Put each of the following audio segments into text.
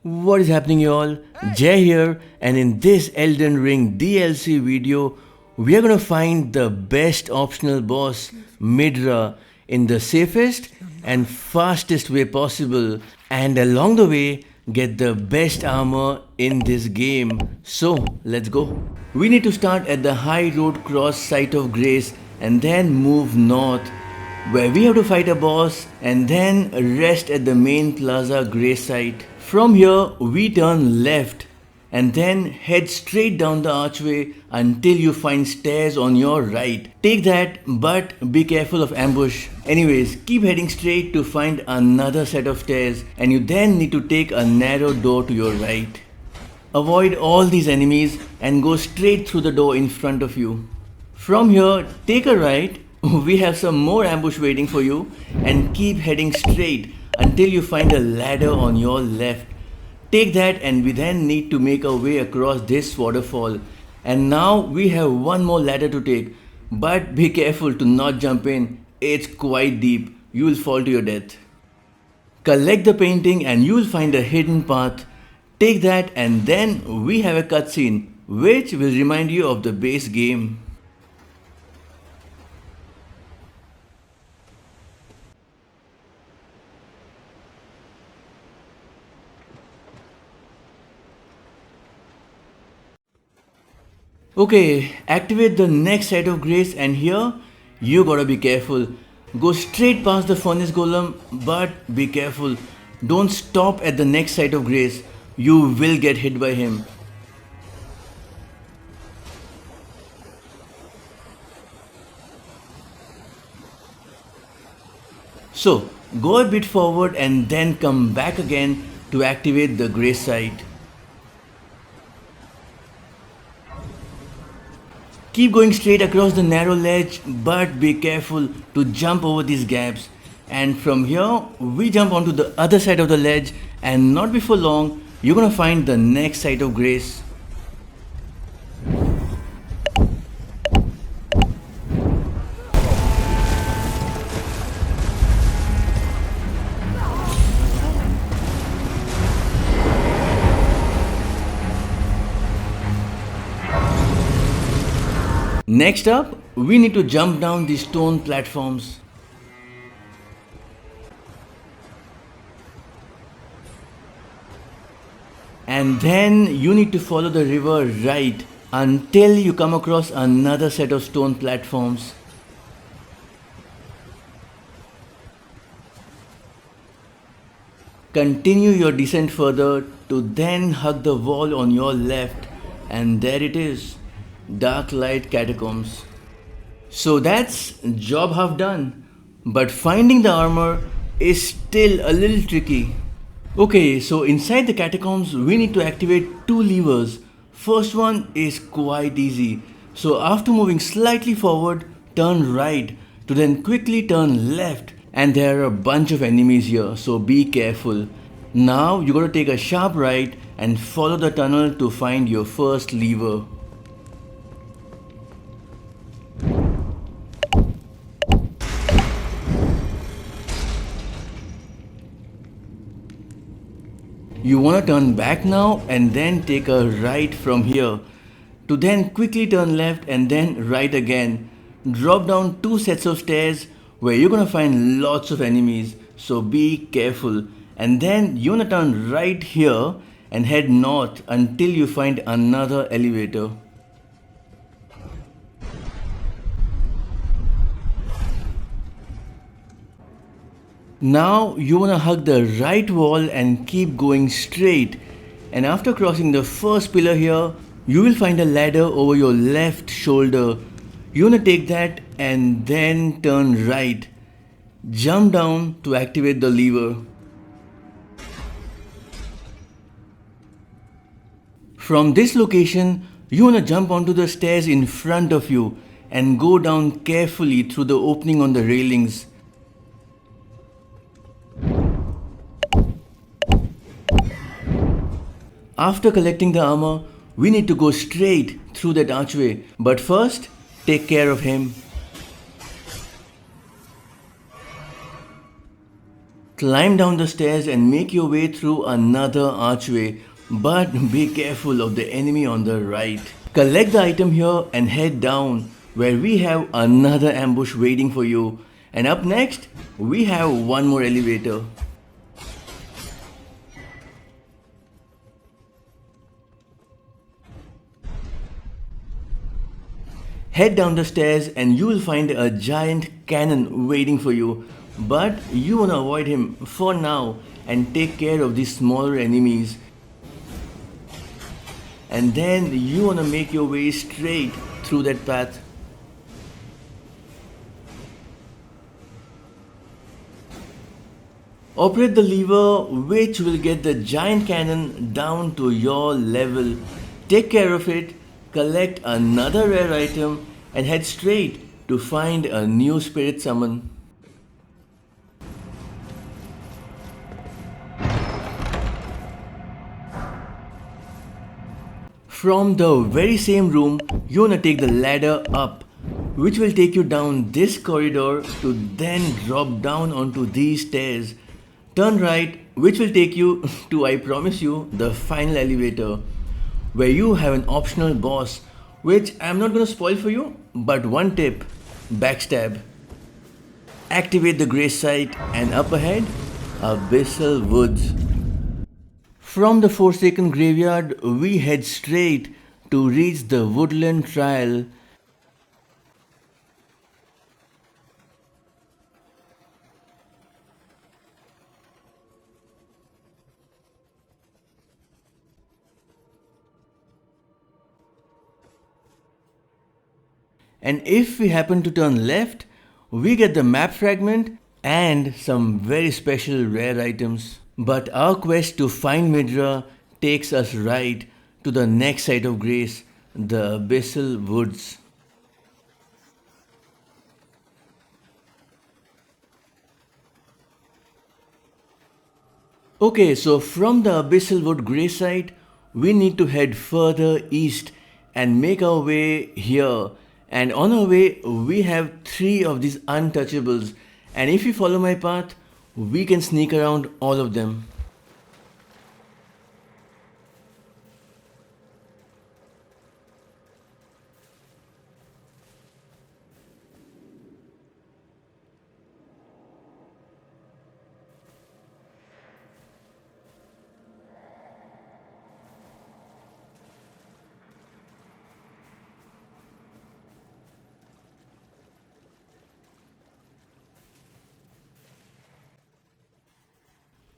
What is happening y'all? Jay here, and in this Elden Ring DLC video, we are gonna find the best optional boss, Midra, in the safest and fastest way possible, and along the way, get the best armor in this game. So, let's go. We need to start at the High Road Cross Site of Grace and then move north, where we have to fight a boss and then rest at the main Plaza Grace site. From here, we turn left and then head straight down the archway until you find stairs on your right. Take that, but be careful of ambush. Anyways, keep heading straight to find another set of stairs, and you then need to take a narrow door to your right. Avoid all these enemies and go straight through the door in front of you. From here, take a right. We have some more ambush waiting for you, and keep heading straight until you find a ladder on your left. Take that, and we then need to make our way across this waterfall. And now we have one more ladder to take, but be careful to not jump in. It's quite deep. You will fall to your death. Collect the painting and you will find a hidden path. Take that, and then we have a cutscene which will remind you of the base game. Okay, activate the next site of grace, and here you gotta be careful. Go straight past the furnace golem, but be careful. Don't stop at the next site of grace. You will get hit by him. So, go a bit forward and then come back again to activate the grace site. Keep going straight across the narrow ledge, but be careful to jump over these gaps. And from here, we jump onto the other side of the ledge, and not before long, you're gonna find the next site of grace. Next up, we need to jump down the stone platforms. And then you need to follow the river right until you come across another set of stone platforms. Continue your descent further to then hug the wall on your left, and there it is. Dark Light Catacombs. So that's job half done, but finding the armor is still a little tricky. Okay, so inside the catacombs we need to activate two levers. First one is quite easy. So after moving slightly forward, turn right to then quickly turn left, and there are a bunch of enemies here, so be careful. Now you gotta take a sharp right and follow the tunnel to find your first lever. You want to turn back now and then take a right from here to then quickly turn left and then right again. Drop down two sets of stairs where you're going to find lots of enemies, so be careful. And then you want to turn right here and head north until you find another elevator. Now you wanna hug the right wall and keep going straight, and after crossing the first pillar here, you will find a ladder over your left shoulder. You wanna take that and then turn right. Jump down to activate the lever. From this location, you wanna jump onto the stairs in front of you and go down carefully through the opening on the railings. After collecting the armor, we need to go straight through that archway, but first, take care of him. Climb down the stairs and make your way through another archway, but be careful of the enemy on the right. Collect the item here and head down where we have another ambush waiting for you. And up next, we have one more elevator. Head down the stairs and you will find a giant cannon waiting for you. But you wanna avoid him for now and take care of these smaller enemies. And then you wanna make your way straight through that path. Operate the lever which will get the giant cannon down to your level. Take care of it, collect another rare item and head straight to find a new spirit summon. From the very same room, you wanna take the ladder up, which will take you down this corridor to then drop down onto these stairs. Turn right, which will take you to, I promise you, the final elevator, where you have an optional boss, which I'm not gonna spoil for you, but one tip, backstab. Activate the grace site and up ahead, Abyssal Woods. From the Forsaken Graveyard, we head straight to reach the Woodland Trial. And if we happen to turn left, we get the map fragment and some very special rare items. But our quest to find Midra takes us right to the next site of grace, the Abyssal Woods. Okay, so from the Abyssal Wood grace site, we need to head further east and make our way here. And on our way, we have 3 of these untouchables. And if you follow my path, we can sneak around all of them.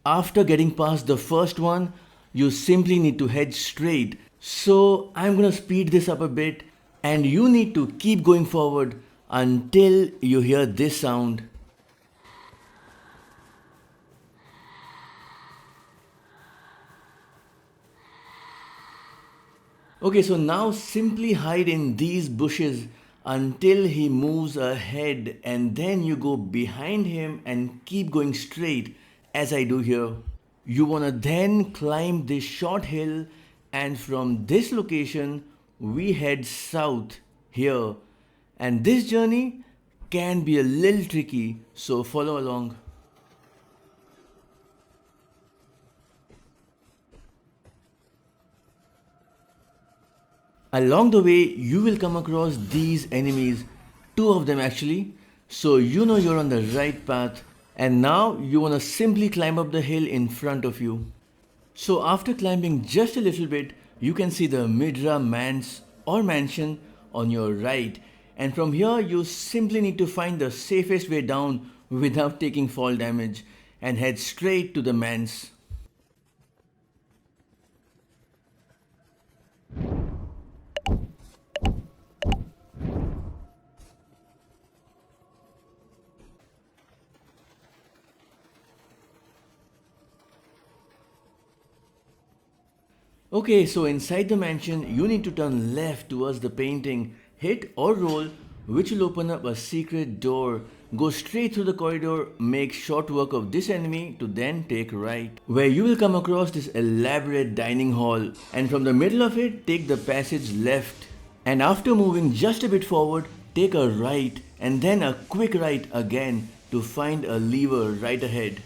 After getting past the first one, you simply need to head straight. So I'm gonna speed this up a bit and you need to keep going forward until you hear this sound. Okay, so now simply hide in these bushes until he moves ahead and then you go behind him and keep going straight as I do here. You wanna then climb this short hill and from this location we head south here. And this journey can be a little tricky, so follow along. Along the way, you will come across these enemies, 2 of them actually, so you know you're on the right path. And now you wanna simply climb up the hill in front of you. So after climbing just a little bit, you can see the Midra manse or mansion on your right. And from here, you simply need to find the safest way down without taking fall damage and head straight to the manse. Okay, so inside the mansion, you need to turn left towards the painting, hit or roll, which will open up a secret door. Go straight through the corridor, make short work of this enemy to then take right, where you will come across this elaborate dining hall, and from the middle of it, take the passage left. And after moving just a bit forward, take a right and then a quick right again to find a lever right ahead.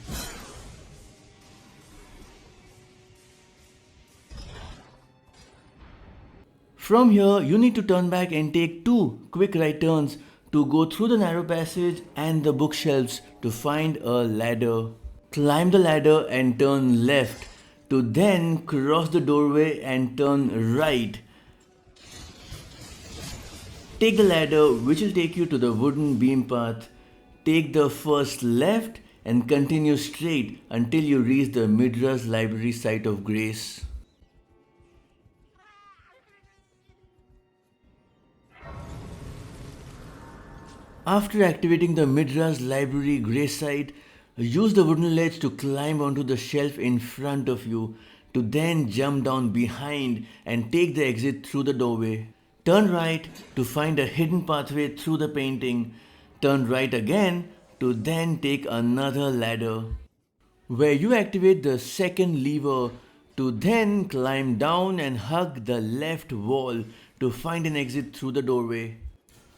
From here, you need to turn back and take 2 quick right turns to go through the narrow passage and the bookshelves to find a ladder. Climb the ladder and turn left to then cross the doorway and turn right. Take the ladder, which will take you to the wooden beam path. Take the first left and continue straight until you reach the Midra's library site of grace. After activating the Midra's library grace site, use the wooden ledge to climb onto the shelf in front of you, to then jump down behind and take the exit through the doorway. Turn right to find a hidden pathway through the painting. Turn right again to then take another ladder, where you activate the second lever to then climb down and hug the left wall to find an exit through the doorway.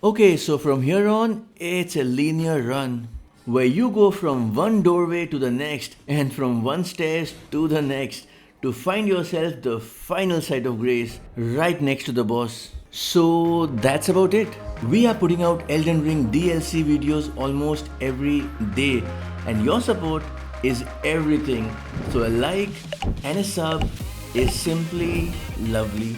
Okay, so from here on, it's a linear run where you go from one doorway to the next and from one stairs to the next to find yourself the final site of grace right next to the boss. So that's about it. We are putting out Elden Ring DLC videos almost every day and your support is everything. So a like and a sub is simply lovely.